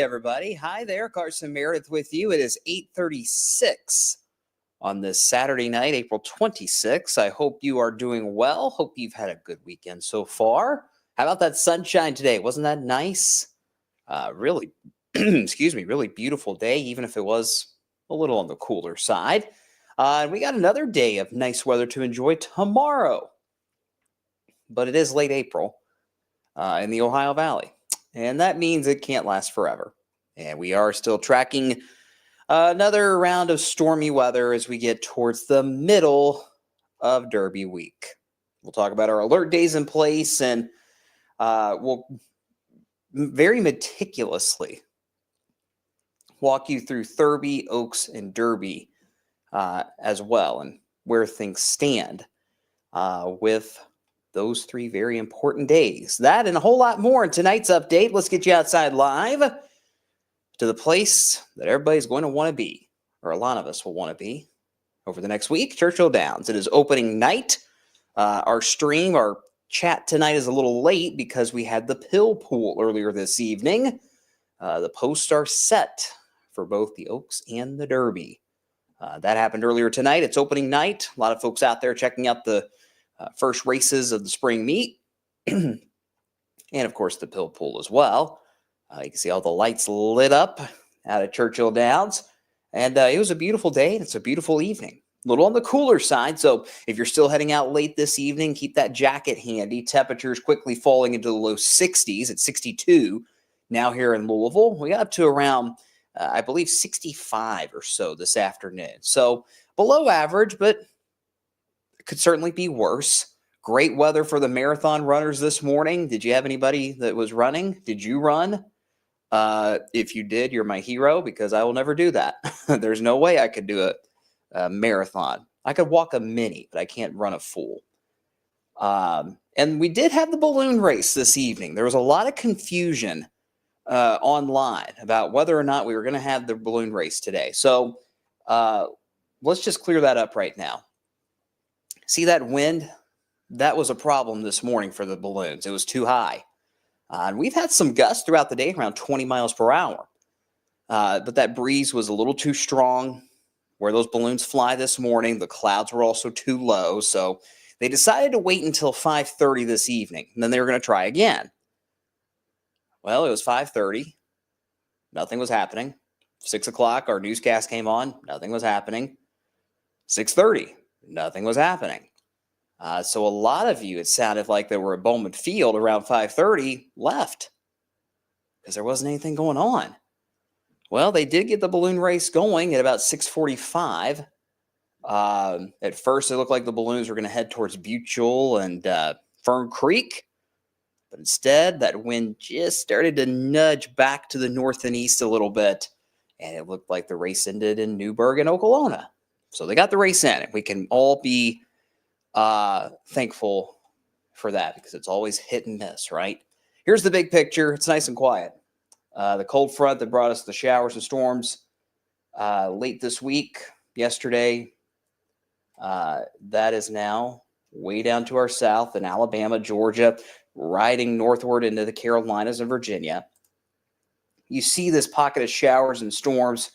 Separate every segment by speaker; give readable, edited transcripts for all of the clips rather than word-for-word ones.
Speaker 1: everybody. Hi there, Carson Meredith with you. It is 8:36 on this Saturday night, April 26th. I hope you are doing well. Hope you've had a good weekend so far. How about that sunshine today? Wasn't that nice? Really, really beautiful day, even if it was a little on the cooler side. We got another day of nice weather to enjoy tomorrow. But it is late April in the Ohio Valley. And that means it can't last forever. And we are still tracking another round of stormy weather as we get towards the middle of Thurby week. We'll talk about our alert days in place, and we'll very meticulously walk you through Thurby, Oaks, and Thurby as well, and where things stand with those three very important days. That and a whole lot more in tonight's update. Let's get you outside live to the place that everybody's going to want to be, or a lot of us will want to be, over the next week, Churchill Downs. It is opening night. Our chat tonight is a little late because we had the pill pool earlier this evening. The posts are set for both the Oaks and the Thurby. That happened earlier tonight. It's opening night. A lot of folks out there checking out the first races of the spring meet, and of course the pill pool as well. You can see all the lights lit up out at Churchill Downs, and it was a beautiful day, and it's a beautiful evening. A little on the cooler side, so if you're still heading out late this evening, keep that jacket handy. Temperatures quickly falling into the low 60s at 62 now here in Louisville. We got up to around, I believe, 65 or so this afternoon. So below average, but could certainly be worse. Great weather for the marathon runners this morning. Did you have anybody that was running? Did you run? If you did, you're my hero, because I will never do that. There's no way I could do a marathon. I could walk a mini, but I can't run a full. And we did have the balloon race this evening. There was a lot of confusion online about whether or not we were going to have the balloon race today. So let's just clear that up right now. See that wind? That was a problem this morning for the balloons. It was too high. And we've had some gusts throughout the day, around 20 miles per hour. But that breeze was a little too strong where those balloons fly this morning. The clouds were also too low. So they decided to wait until 5:30 this evening, and then they were going to try again. Well, it was 5:30. Nothing was happening. 6 o'clock, our newscast came on. Nothing was happening. 6:30. Nothing was happening. So a lot of you, it sounded like they were at Bowman Field around 5:30, left because there wasn't anything going on. Well, they did get the balloon race going at about 6:45. At first, it looked like the balloons were going to head towards Butchell and Fern Creek. But instead, that wind just started to nudge back to the north and east a little bit. And it looked like the race ended in Newburgh and Okolona. So they got the race in. We can all be thankful for that, because it's always hit and miss, right? Here's the big picture. It's nice and quiet. The cold front that brought us the showers and storms late this week, yesterday, that is now way down to our south in Alabama, Georgia, riding northward into the Carolinas and Virginia. You see this pocket of showers and storms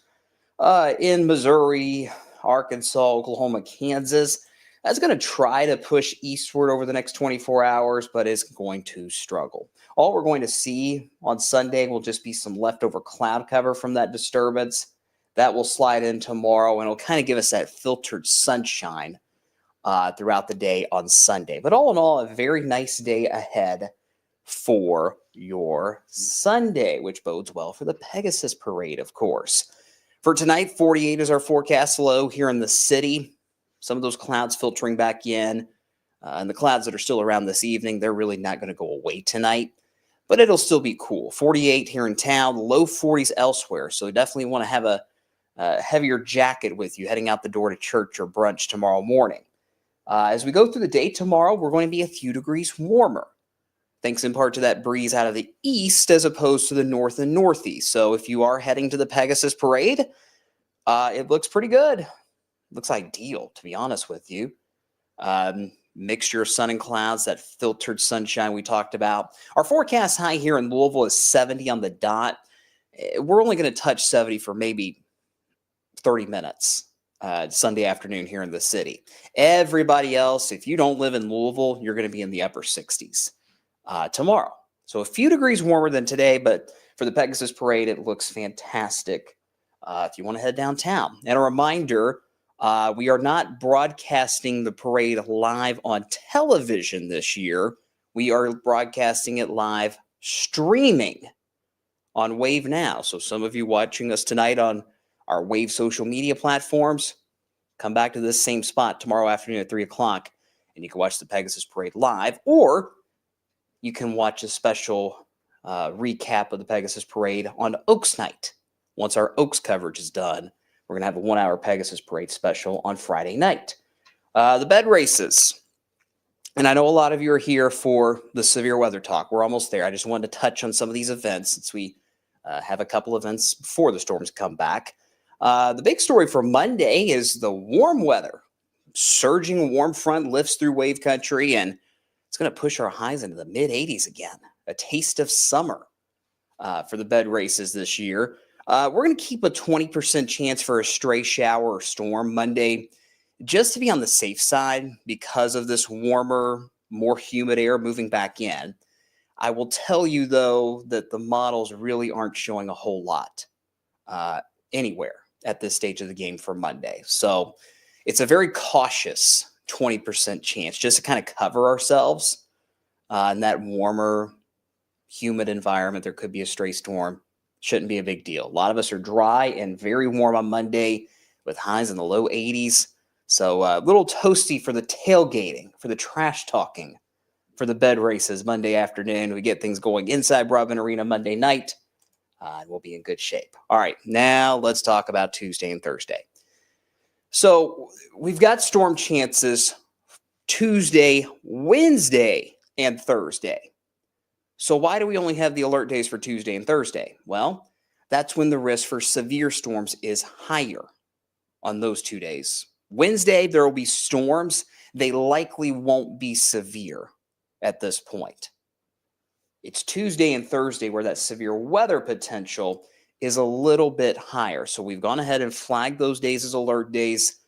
Speaker 1: in Missouri, Arkansas, Oklahoma, Kansas. That's going to try to push eastward over the next 24 hours, but is going to struggle. All we're going to see on Sunday will just be some leftover cloud cover from that disturbance. That will slide in tomorrow, and it'll kind of give us that filtered sunshine throughout the day on Sunday. But all in all, a very nice day ahead for your Sunday, which bodes well for the Pegasus Parade, of course. For tonight, 48 is our forecast low here in the city. Some of those clouds filtering back in. And the clouds that are still around this evening, they're really not going to go away tonight. But it'll still be cool. 48 here in town, low 40s elsewhere. So definitely want to have a heavier jacket with you heading out the door to church or brunch tomorrow morning. As we go through the day tomorrow, we're going to be a few degrees warmer, thanks in part to that breeze out of the east as opposed to the north and northeast. So if you are heading to the Pegasus Parade, it looks pretty good. Looks ideal, to be honest with you. Mixture of sun and clouds, that filtered sunshine we talked about. Our forecast high here in Louisville is 70 on the dot. we're only going to touch 70 for maybe 30 minutes Sunday afternoon here in the city. Everybody else, if you don't live in Louisville, you're going to be in the upper 60s tomorrow. So a few degrees warmer than today, but for the Pegasus Parade, it looks fantastic if you want to head downtown. And a reminder, we are not broadcasting the parade live on television this year. We are broadcasting it live streaming on Wave Now. So some of you watching us tonight on our Wave social media platforms, come back to this same spot tomorrow afternoon at 3 o'clock, and you can watch the Pegasus Parade live, or you can watch a special recap of the Pegasus Parade on Oaks Night. Once our Oaks coverage is done, we're going to have a 1-hour Pegasus Parade special on Friday night. The bed races. And I know a lot of you are here for the severe weather talk. We're almost there. I just wanted to touch on some of these events since we have a couple events before the storms come back. The big story for Monday is the warm weather. Surging warm front lifts through wave country, and it's going to push our highs into the mid-80s again. A taste of summer for the bed races this year. We're going to keep a 20% chance for a stray shower or storm Monday, just to be on the safe side because of this warmer, more humid air moving back in. I will tell you, though, that the models really aren't showing a whole lot anywhere at this stage of the game for Monday. So it's a very cautious 20% chance just to kind of cover ourselves in that warmer, humid environment. There could be a stray storm. Shouldn't be a big deal. A lot of us are dry and very warm on Monday with highs in the low 80s. So a little toasty for the tailgating, for the trash talking, for the bed races Monday afternoon. We get things going inside Broadbent Arena Monday night. And we'll be in good shape. All right, now let's talk about Tuesday and Thursday. So we've got storm chances Tuesday, Wednesday, and Thursday. So why do we only have the alert days for Tuesday and Thursday? Well, that's when the risk for severe storms is higher on those 2 days. Wednesday, there will be storms. They likely won't be severe at this point. It's Tuesday and Thursday where that severe weather potential is a little bit higher. So we've gone ahead and flagged those days as alert days,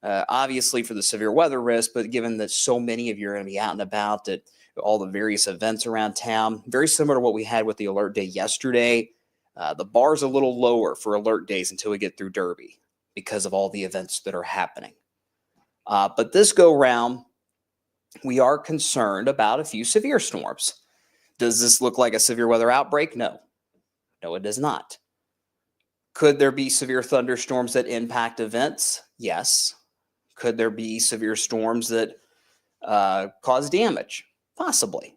Speaker 1: obviously for the severe weather risk, but given that so many of you are going to be out and about at all the various events around town, very similar to what we had with the alert day yesterday. The bar's a little lower for alert days until we get through Thurby because of all the events that are happening. But this go round, we are concerned about a few severe storms. Does this look like a severe weather outbreak? No. No, it does not. Could there be severe thunderstorms that impact events? Yes. Could there be severe storms that cause damage? Possibly.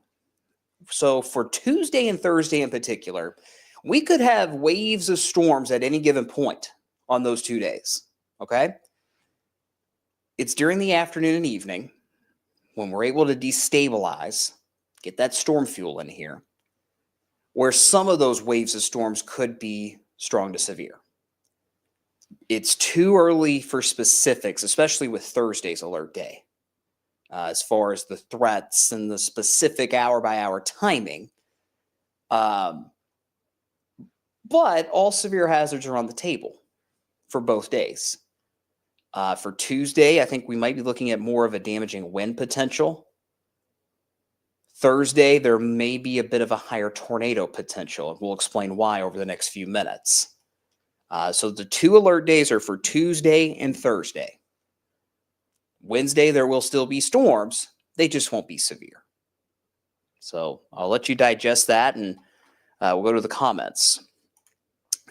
Speaker 1: So for Tuesday and Thursday in particular, we could have waves of storms at any given point on those 2 days, okay? It's during the afternoon and evening when we're able to destabilize, get that storm fuel in here, where some of those waves of storms could be strong to severe. It's too early for specifics, especially with Thursday's alert day, as far as the threats and the specific hour-by-hour timing. But all severe hazards are on the table for both days. For Tuesday, I think we might be looking at more of a damaging wind potential. Thursday, there may be a bit of a higher tornado potential, and we'll explain why over the next few minutes. So the 2 alert days are for Tuesday and Thursday. Wednesday, there will still be storms. They just won't be severe. So I'll let you digest that, and we'll go to the comments.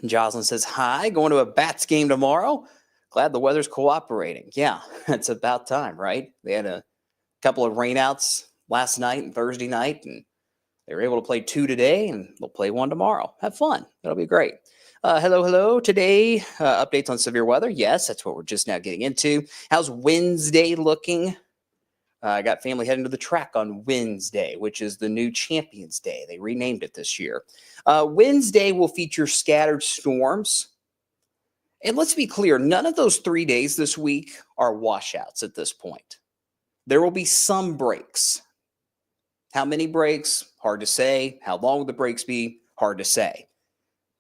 Speaker 1: Jocelyn says, hi, going to a Bats game tomorrow. Glad the weather's cooperating. Yeah, it's about time, right? They had a couple of rainouts last night and Thursday night, and they were able to play 2 today, and they'll play 1 tomorrow. Have fun. That'll be great. Hello. Today, updates on severe weather. Yes, that's what we're just now getting into. How's Wednesday looking? I got family heading to the track on Wednesday, which is the new Champions Day. They renamed it this year. Wednesday will feature scattered storms. And let's be clear, none of those 3 days this week are washouts at this point. There will be some breaks. How many breaks? Hard to say. How long will the breaks be? Hard to say.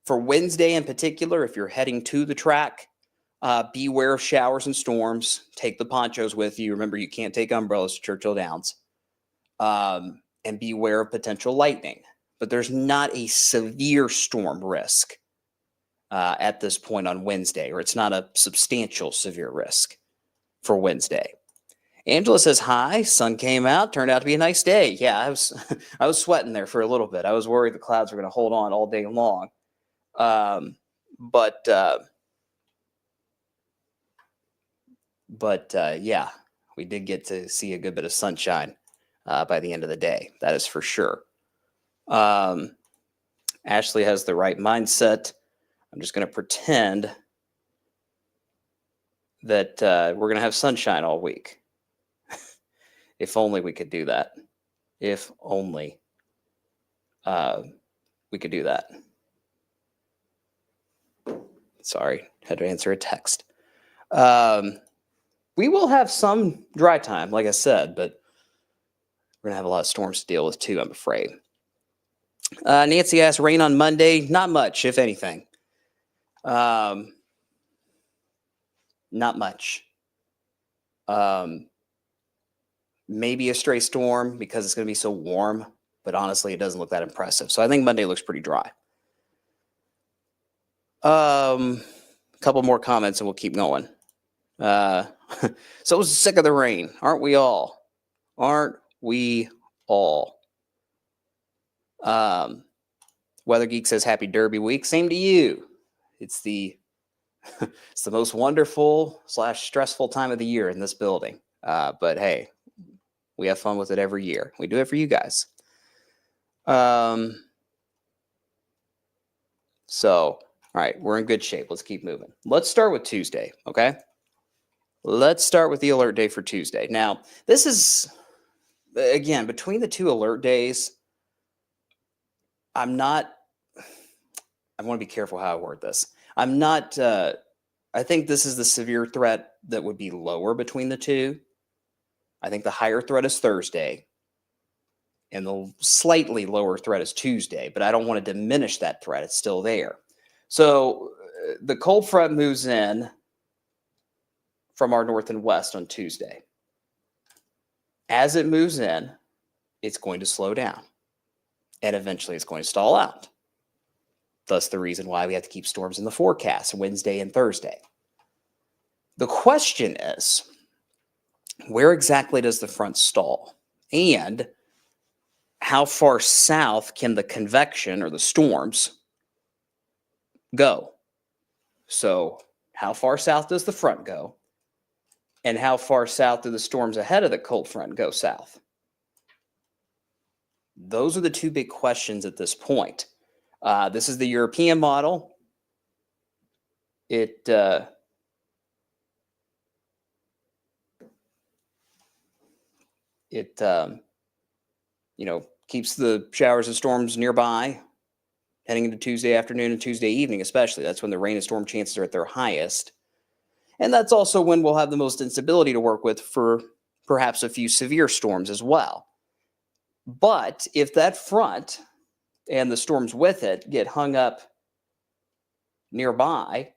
Speaker 1: For Wednesday in particular, if you're heading to the track, beware of showers and storms. Take the ponchos with you. Remember, you can't take umbrellas to Churchill Downs. And beware of potential lightning. But there's not a severe storm risk at this point on Wednesday, or it's not a substantial severe risk for Wednesday. Angela says, hi, sun came out, turned out to be a nice day. Yeah, I was sweating there for a little bit. I was worried the clouds were going to hold on all day long. But yeah, we did get to see a good bit of sunshine by the end of the day. That is for sure. Ashley has the right mindset. I'm just going to pretend that we're going to have sunshine all week. If only we could do that. If only we could do that. Sorry, had to answer a text. We will have some dry time, like I said, but we're going to have a lot of storms to deal with too, I'm afraid. Nancy asked, rain on Monday? Not much, if anything. Not much. Maybe a stray storm because it's going to be so warm, but honestly, it doesn't look that impressive. So I think Monday looks pretty dry. A couple more comments and we'll keep going. So sick of the rain. Aren't we all? Aren't we all? Weather Geek says happy Derby week. Same to you. It's the most wonderful / stressful time of the year in this building. But hey, we have fun with it every year. We do it for you guys. So, all right, we're in good shape. Let's keep moving. Let's start with Tuesday, okay? Let's start with the alert day for Tuesday. Now, this is, again, between the two alert days, I want to be careful how I word this. I think this is the severe threat that would be lower between the two. I think the higher threat is Thursday, and the slightly lower threat is Tuesday, but I don't want to diminish that threat. It's still there. So the cold front moves in from our north and west on Tuesday. As it moves in, it's going to slow down, and eventually it's going to stall out. Thus the reason why we have to keep storms in the forecast Wednesday and Thursday. The question is, where exactly does the front stall? And how far south can the convection or the storms go? So how far south does the front go? And how far south do the storms ahead of the cold front go south? Those are the two big questions at this point. This is the European model. It keeps the showers and storms nearby heading into Tuesday afternoon and Tuesday evening, especially. That's when the rain and storm chances are at their highest. And that's also when we'll have the most instability to work with for perhaps a few severe storms as well. But if that front and the storms with it get hung up nearby,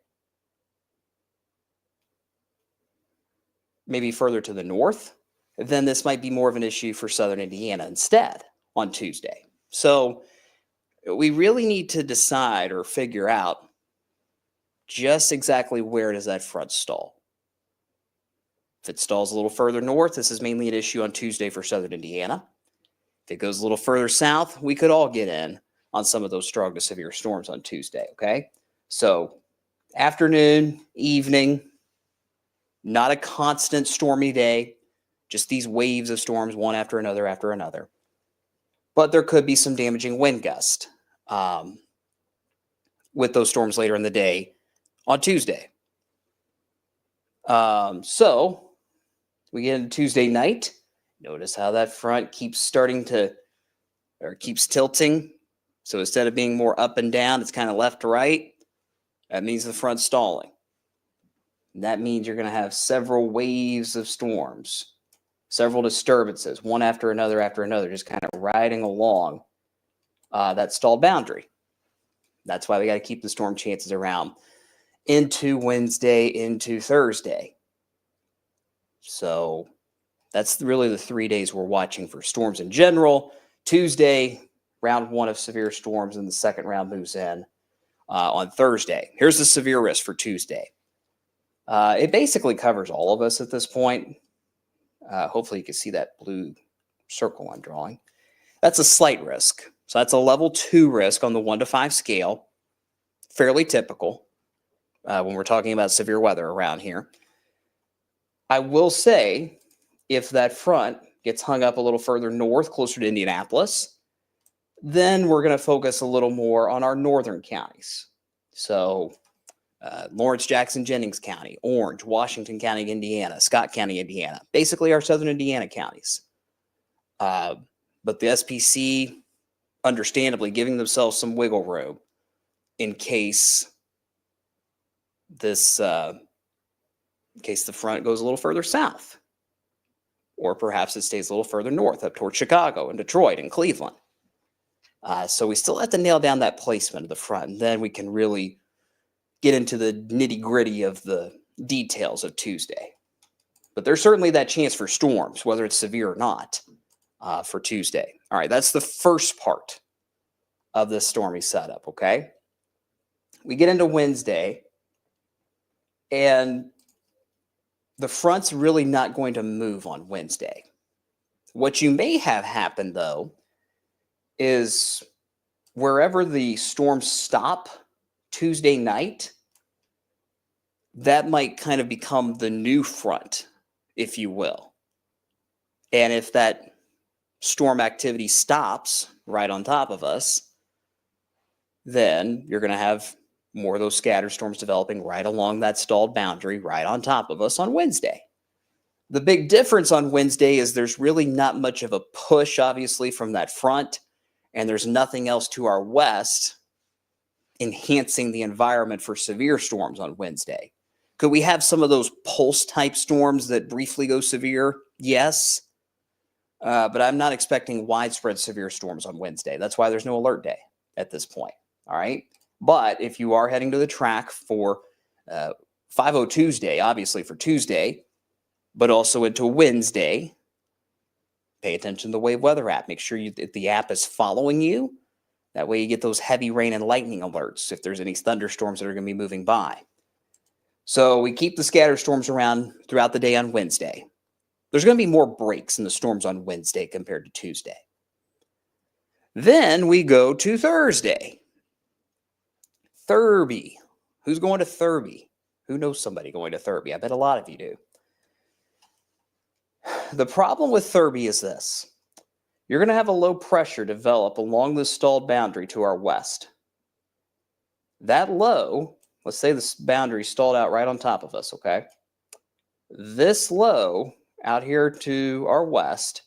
Speaker 1: maybe further to the north, then this might be more of an issue for southern Indiana instead on Tuesday. So we really need to decide or figure out just exactly where does that front stall. If it stalls a little further north, this is mainly an issue on Tuesday for southern Indiana. If it goes a little further south, we could all get in on some of those strong to severe storms on Tuesday, okay? So afternoon, evening, not a constant stormy day, just these waves of storms, one after another. But there could be some damaging wind gust with those storms later in the day on Tuesday. So we get into Tuesday night. Notice how that front keeps tilting. So instead of being more up and down, it's kind of left to right. That means the front's stalling. And that means you're going to have several waves of storms, several disturbances, one after another, just kind of riding along that stalled boundary. That's why we got to keep the storm chances around into Wednesday, into Thursday. So that's really the 3 days we're watching for storms in general. Tuesday, round 1 of severe storms, and the second round moves in on Thursday. Here's the severe risk for Tuesday. It basically covers all of us at this point. Hopefully you can see that blue circle I'm drawing. That's a slight risk. So that's a level 2 risk on the 1 to 5 scale. Fairly typical when we're talking about severe weather around here. I will say, if that front gets hung up a little further north, closer to Indianapolis, then we're going to focus a little more on our northern counties. So Lawrence, Jackson, Jennings County, Orange, Washington County, Indiana, Scott County, Indiana, basically our southern Indiana counties. But the SPC, understandably, giving themselves some wiggle room in case this, in case the front goes a little further south, or perhaps it stays a little further north up towards Chicago and Detroit and Cleveland. So we still have to nail down that placement of the front, and then we can really get into the nitty-gritty of the details of Tuesday. But there's certainly that chance for storms, whether it's severe or not, for Tuesday. All right, that's the first part of this stormy setup, okay? We get into Wednesday, and the front's really not going to move on Wednesday. What you may have happen, though, is wherever the storms stop Tuesday night, that might kind of become the new front, if you will. And if that storm activity stops right on top of us, then you're going to have more of those scattered storms developing right along that stalled boundary, right on top of us on Wednesday. The big difference on Wednesday is there's really not much of a push, obviously, from that front, and there's nothing else to our west enhancing the environment for severe storms on Wednesday. Could we have some of those pulse-type storms that briefly go severe? Yes. But I'm not expecting widespread severe storms on Wednesday. That's why there's no alert day at this point. All right. But if you are heading to the track for 5-0 Tuesday, obviously for Tuesday, but also into Wednesday, pay attention to the Wave Weather app. Make sure that the app is following you. That way you get those heavy rain and lightning alerts if there's any thunderstorms that are going to be moving by. So we keep the scatter storms around throughout the day on Wednesday. There's going to be more breaks in the storms on Wednesday compared to Tuesday. Then we go to Thursday. Thurby. Who's going to Thurby? Who knows somebody going to Thurby? I bet a lot of you do. The problem with Thurby is this. You're going to have a low pressure develop along the stalled boundary to our west. That low, let's say this boundary stalled out right on top of us, okay? This low out here to our west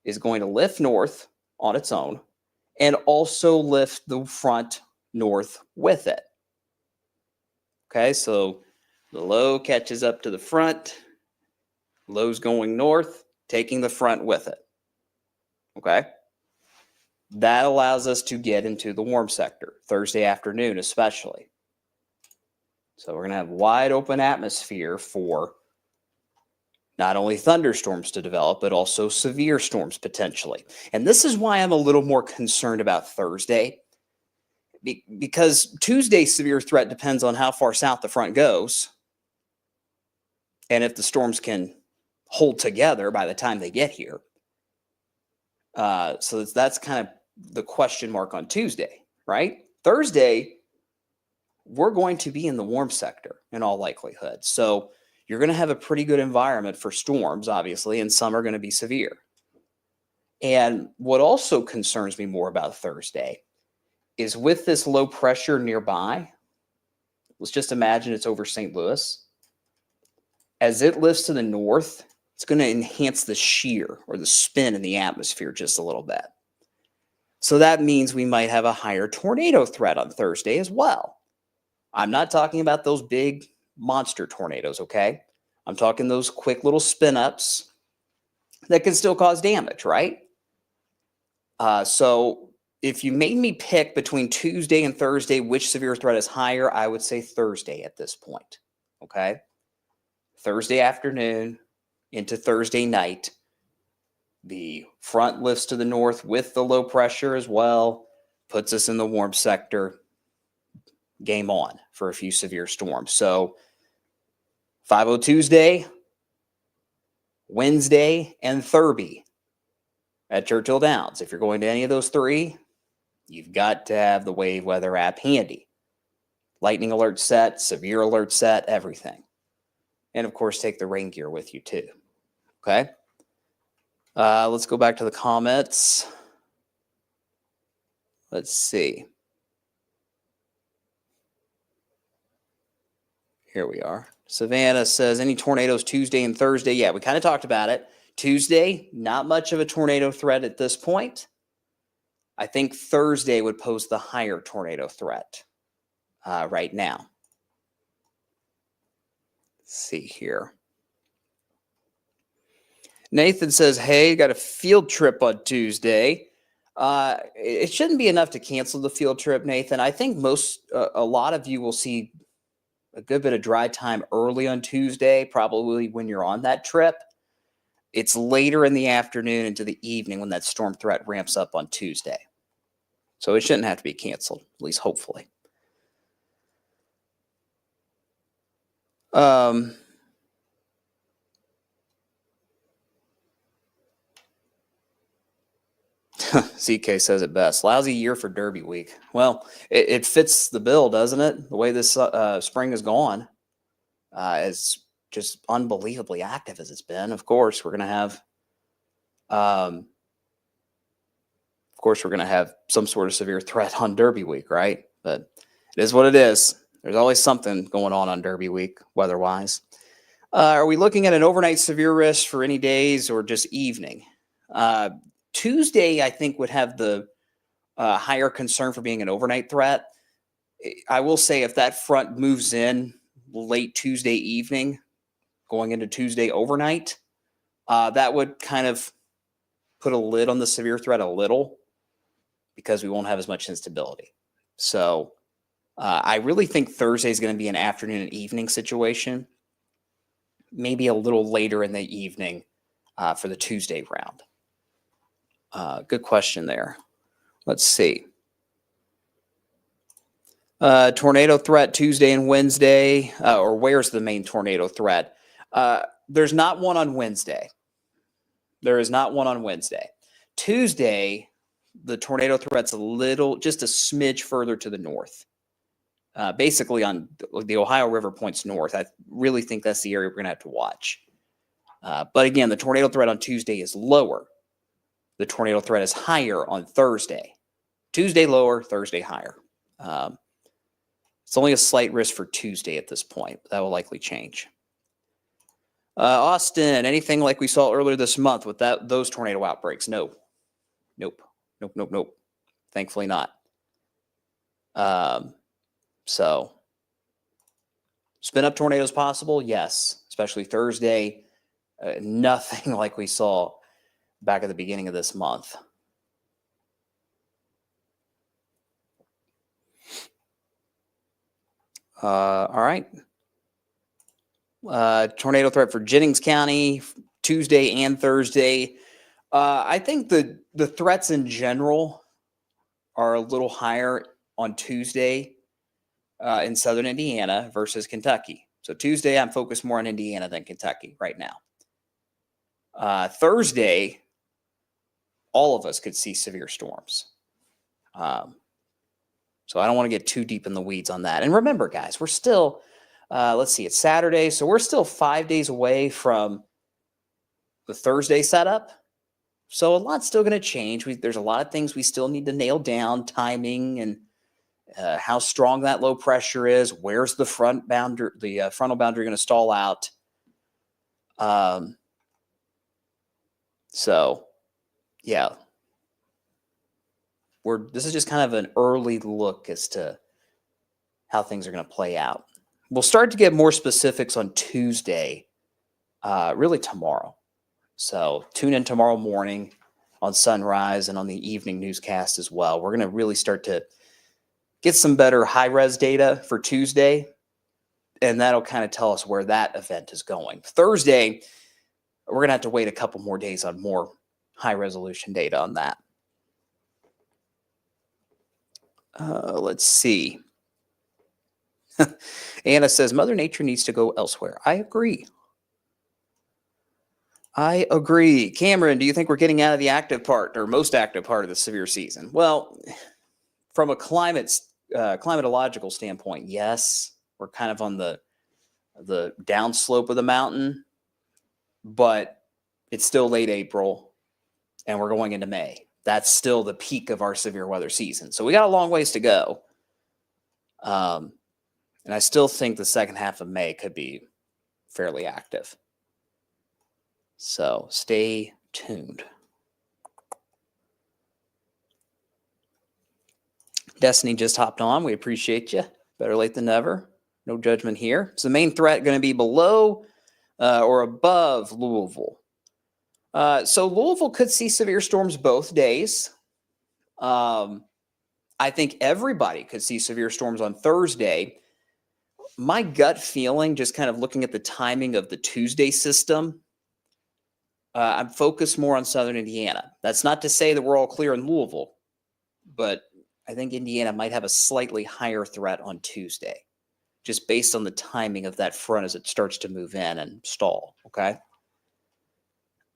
Speaker 1: is going to lift north on its own and also lift the front north with it. Okay, so the low catches up to the front, low's going north, taking the front with it. Okay, that allows us to get into the warm sector Thursday afternoon, especially. So we're going to have wide open atmosphere for not only thunderstorms to develop, but also severe storms potentially. And this is why I'm a little more concerned about Thursday, because Tuesday's severe threat depends on how far south the front goes and if the storms can hold together by the time they get here. So that's kind of the question mark on Tuesday, right? Thursday, we're going to be in the warm sector in all likelihood. So you're going to have a pretty good environment for storms, obviously, and some are going to be severe. And what also concerns me more about Thursday is with this low pressure nearby, let's just imagine it's over St. Louis. As it lifts to the north, it's going to enhance the shear or the spin in the atmosphere just a little bit. So that means we might have a higher tornado threat on Thursday as well. I'm not talking about those big monster tornadoes, okay? I'm talking those quick little spin-ups that can still cause damage, right? So if you made me pick between Tuesday and Thursday, which severe threat is higher, I would say Thursday at this point. Okay. Thursday afternoon into Thursday night. The front lifts to the north with the low pressure as well, puts us in the warm sector. Game on for a few severe storms. So 5-0 Tuesday, Wednesday, and Thurby at Churchill Downs. If you're going to any of those three, you've got to have the wave weather app handy. Lightning alert set, severe alert set, everything. And of course, take the rain gear with you too. Okay. Let's go back to the comments. Let's see. Here we are. Savannah says, any tornadoes Tuesday and Thursday? Yeah, we kind of talked about it. Tuesday, not much of a tornado threat at this point. I think Thursday would pose the higher tornado threat right now. Let's see here. Nathan says, hey, got a field trip on Tuesday. It shouldn't be enough to cancel the field trip, Nathan. I think a lot of you will see a good bit of dry time early on Tuesday, probably when you're on that trip. It's later in the afternoon into the evening when that storm threat ramps up on Tuesday. So it shouldn't have to be canceled, at least hopefully. CK says it best. Lousy year for Derby week. Well, it fits the bill, doesn't it? The way this spring has gone, as just unbelievably active as it's been. Of course, we're going to have, some sort of severe threat on Derby week, right? But it is what it is. There's always something going on Derby week, weather-wise. Are we looking at an overnight severe risk for any days or just evening? Tuesday, I think, would have the higher concern for being an overnight threat. I will say if that front moves in late Tuesday evening, going into Tuesday overnight, that would kind of put a lid on the severe threat a little because we won't have as much instability. So I really think Thursday is going to be an afternoon and evening situation, maybe a little later in the evening for the Tuesday round. Good question there. Let's see. Tornado threat Tuesday and Wednesday, or where's the main tornado threat? There's not one on Wednesday. There is not one on Wednesday. Tuesday, the tornado threat's just a smidge further to the north. Basically on the Ohio River points north. I really think that's the area we're going to have to watch. But again, the tornado threat on Tuesday is lower. The tornado threat is higher on Thursday. Tuesday lower, Thursday higher. It's only a slight risk for Tuesday at this point. That will likely change. Austin, anything like we saw earlier this month with those tornado outbreaks? No. Nope. Thankfully not. So, spin up tornadoes possible? Yes, especially Thursday. Nothing like we saw back at the beginning of this month. All right. Tornado threat for Jennings County, Tuesday and Thursday. I think the threats in general are a little higher on Tuesday in southern Indiana versus Kentucky. So Tuesday, I'm focused more on Indiana than Kentucky right now. Thursday, all of us could see severe storms. So I don't want to get too deep in the weeds on that. And remember, guys, we're still, let's see, it's Saturday. So we're still 5 days away from the Thursday setup. So a lot's still going to change. There's a lot of things we still need to nail down, timing and how strong that low pressure is. Where's the frontal boundary going to stall out? So, yeah. This is just kind of an early look as to how things are going to play out. We'll start to get more specifics on Tuesday, really tomorrow. So tune in tomorrow morning. on Sunrise and on the evening newscast as well. We're going to really start to get some better high-res data for Tuesday, and that'll kind of tell us where that event is going. Thursday, we're going to have to wait a couple more days on more high-resolution data on that. Let's see. Anna says, Mother Nature needs to go elsewhere. I agree. Cameron, do you think we're getting out of the active part or most active part of the severe season? Well, from a climatological standpoint, yes, we're kind of on the downslope of the mountain, but it's still late April and we're going into May. That's still the peak of our severe weather season. So we got a long ways to go. And I still think the second half of May could be fairly active. So stay tuned. Destiny just hopped on. We appreciate you. Better late than never. No judgment here. Is the main threat going to be below or above Louisville? So Louisville could see severe storms both days. I think everybody could see severe storms on Thursday. My gut feeling, just kind of looking at the timing of the Tuesday system, I'm focused more on southern Indiana. That's not to say that we're all clear in Louisville, but I think Indiana might have a slightly higher threat on Tuesday, just based on the timing of that front as it starts to move in and stall, okay?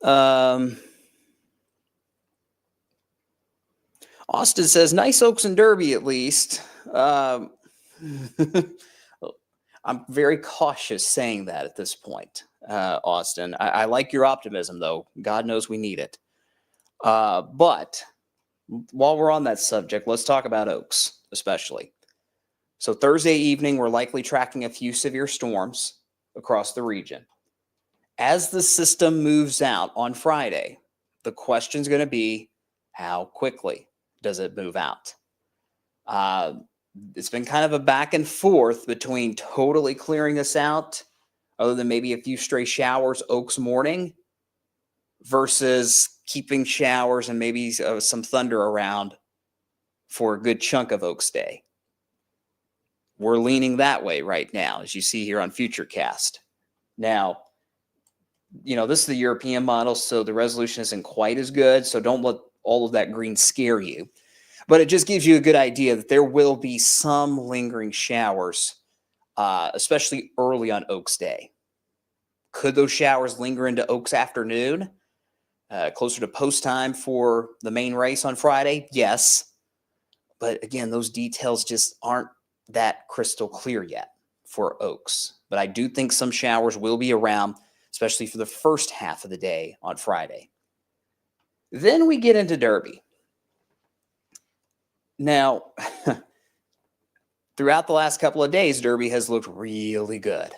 Speaker 1: Austin says, nice Oaks and Thurby at least. I'm very cautious saying that at this point, Austin. I like your optimism, though. God knows we need it. But while we're on that subject, let's talk about Oaks, especially. So Thursday evening, we're likely tracking a few severe storms across the region. As the system moves out on Friday, the question's going to be, how quickly does it move out? It's been kind of a back and forth between totally clearing us out, other than maybe a few stray showers Oaks morning, versus keeping showers and maybe some thunder around for a good chunk of Oaks Day. We're leaning that way right now, as you see here on Futurecast. Now, this is the European model, so the resolution isn't quite as good, so don't let all of that green scare you. But it just gives you a good idea that there will be some lingering showers, especially early on Oaks Day. Could those showers linger into Oaks afternoon, closer to post time for the main race on Friday? Yes. But again, those details just aren't that crystal clear yet for Oaks. But I do think some showers will be around, especially for the first half of the day on Friday. Then we get into Thurby. Now, throughout the last couple of days, Thurby has looked really good.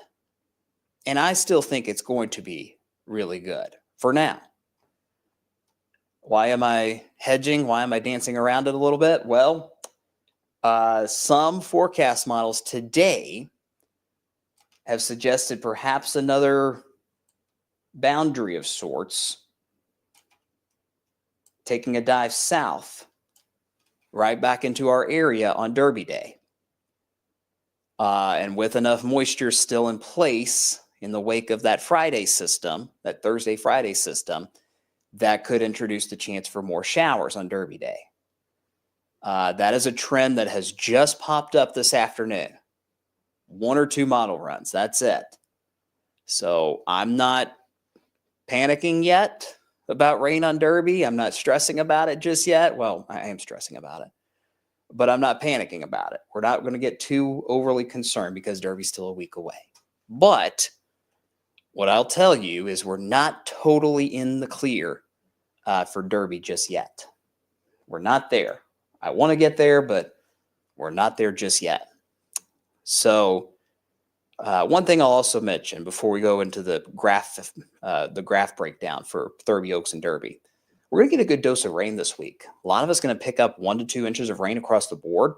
Speaker 1: And I still think it's going to be really good for now. Why am I hedging? Why am I dancing around it a little bit? Well, some forecast models today have suggested perhaps another boundary of sorts, taking a dive south, right back into our area on Thurby Day. And with enough moisture still in place in the wake of that Friday system, that Thursday-Friday system, that could introduce the chance for more showers on Thurby Day. That is a trend that has just popped up this afternoon. 1 or 2 model runs, that's it. So I'm not panicking yet about rain on Thurby. I'm not stressing about it just yet. Well, I am stressing about it, but I'm not panicking about it. We're not going to get too overly concerned because Thurby's still a week away. But what I'll tell you is we're not totally in the clear for Thurby just yet. We're not there. I want to get there, but we're not there just yet. So one thing I'll also mention before we go into the graph breakdown for Thurby, Oaks, and Thurby, we're going to get a good dose of rain this week. A lot of us going to pick up 1 to 2 inches of rain across the board.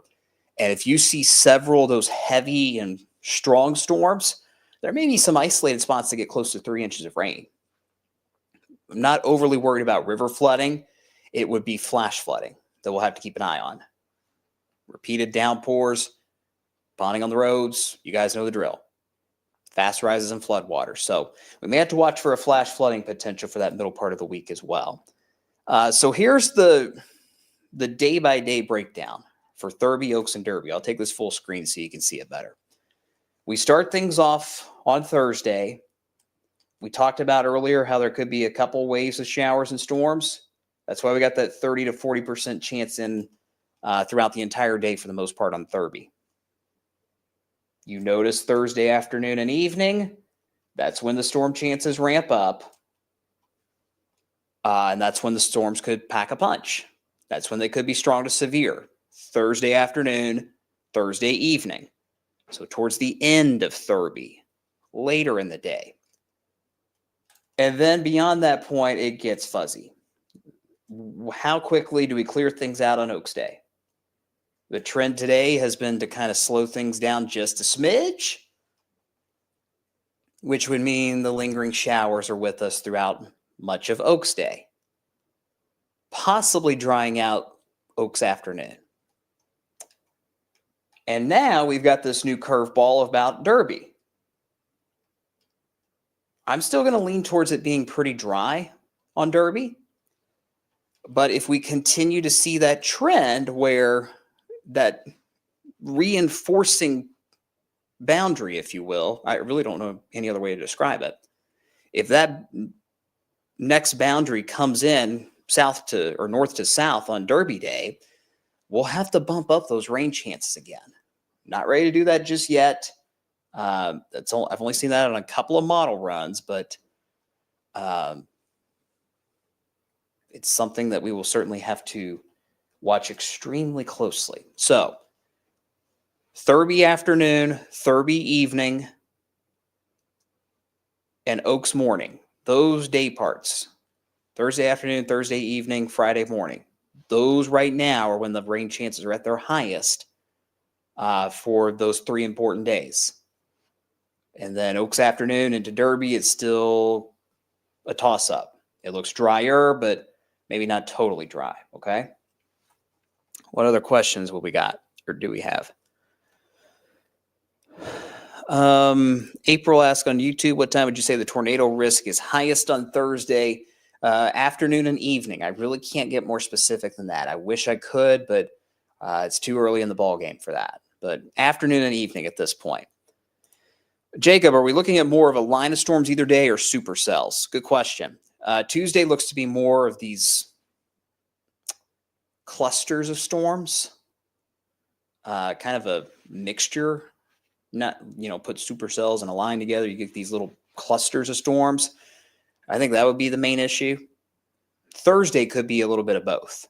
Speaker 1: And if you see several of those heavy and strong storms, there may be some isolated spots that get close to 3 inches of rain. I'm not overly worried about river flooding. it would be flash flooding that we'll have to keep an eye on. Repeated downpours, bonding on the roads. You guys know the drill. Fast rises in floodwater. So we may have to watch for a flash flooding potential for that middle part of the week as well. So here's the day-by-day breakdown for Thurby, Oaks, and Derby. I'll take this full screen so you can see it better. We start things off on Thursday. We talked about earlier how there could be a couple waves of showers and storms. That's why we got that 30 to 40% chance in throughout the entire day for the most part on Thurby. You notice Thursday afternoon and evening, that's when the storm chances ramp up. And that's when the storms could pack a punch. That's when they could be strong to severe. Thursday afternoon, Thursday evening. So towards the end of Thurby, later in the day. And then beyond that point, it gets fuzzy. How quickly do we clear things out on Oaks Day? The trend today has been to kind of slow things down just a smidge, which would mean the lingering showers are with us throughout much of Oaks Day, possibly drying out Oaks afternoon. And now we've got this new curveball about Derby. I'm still going to lean towards it being pretty dry on Derby. But if we continue to see that trend where that reinforcing boundary, if you will, I really don't know any other way to describe it. If that next boundary comes in south to or north to south on Derby Day, we'll have to bump up those rain chances again. Not ready to do that just yet. I've only seen that on a couple of model runs, but it's something that we will certainly have to watch extremely closely. So, Thurby afternoon, Thurby evening, and Oaks morning. Those day parts, Thursday afternoon, Thursday evening, Friday morning. Those right now are when the rain chances are at their highest for those 3 important days. And then Oaks afternoon into Derby, it's still a toss-up. It looks drier, but maybe not totally dry, okay? What other questions will we got, or do we have? April asked on YouTube, what time would you say the tornado risk is highest on Thursday? Afternoon and evening. I really can't get more specific than that. I wish I could, but it's too early in the ball game for that. But afternoon and evening at this point. Jacob, are we looking at more of a line of storms either day or supercells? Good question. Tuesday looks to be more of these clusters of storms, kind of a mixture. Not, put supercells in a line together. You get these little clusters of storms. I think that would be the main issue. Thursday could be a little bit of both.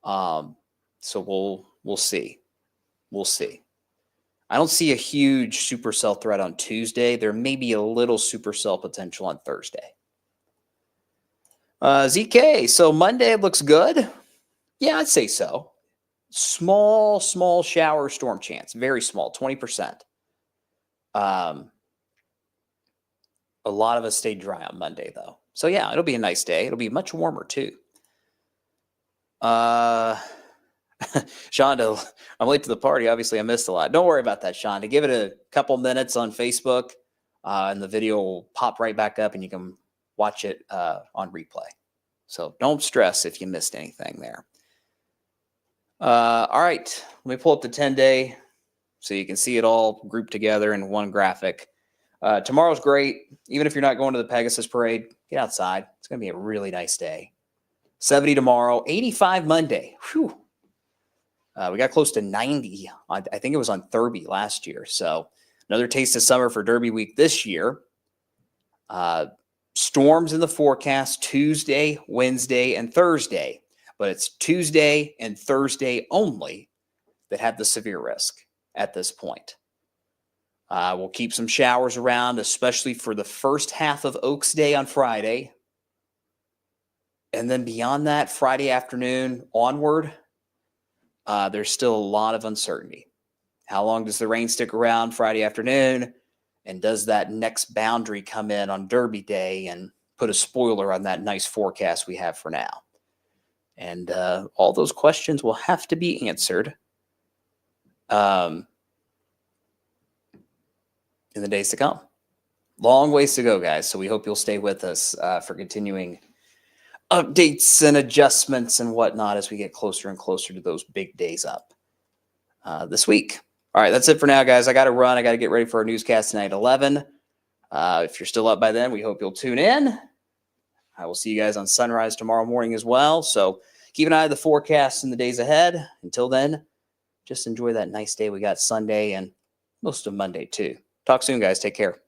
Speaker 1: So we'll see. We'll see. I don't see a huge supercell threat on Tuesday. There may be a little supercell potential on Thursday. ZK, so Monday looks good. Yeah, I'd say so. Small shower storm chance. Very small, 20%. A lot of us stayed dry on Monday, though. So, yeah, it'll be a nice day. It'll be much warmer, too. Shonda, I'm late to the party. Obviously, I missed a lot. Don't worry about that, Shonda. Give it a couple minutes on Facebook, and the video will pop right back up, and you can watch it on replay. So don't stress if you missed anything there. All right, let me pull up the 10-day so you can see it all grouped together in one graphic. Tomorrow's great. Even if you're not going to the Pegasus Parade, get outside. It's going to be a really nice day. 70 tomorrow, 85 Monday. Whew. We got close to 90. I think it was on Thurby last year. So another taste of summer for Derby week this year. Storms in the forecast Tuesday, Wednesday, and Thursday. But it's Tuesday and Thursday only that have the severe risk at this point. We'll keep some showers around, especially for the first half of Oaks Day on Friday. And then beyond that, Friday afternoon onward, there's still a lot of uncertainty. How long does the rain stick around Friday afternoon? And does that next boundary come in on Derby Day and put a spoiler on that nice forecast we have for now? And all those questions will have to be answered in the days to come. Long ways to go, guys. So we hope you'll stay with us for continuing updates and adjustments and whatnot as we get closer and closer to those big days up this week. All right, that's it for now, guys. I got to run. I got to get ready for our newscast tonight at 11. If you're still up by then, we hope you'll tune in. I will see you guys on Sunrise tomorrow morning as well. So keep an eye on the forecast in the days ahead. Until then, just enjoy that nice day we got Sunday and most of Monday too. Talk soon, guys. Take care.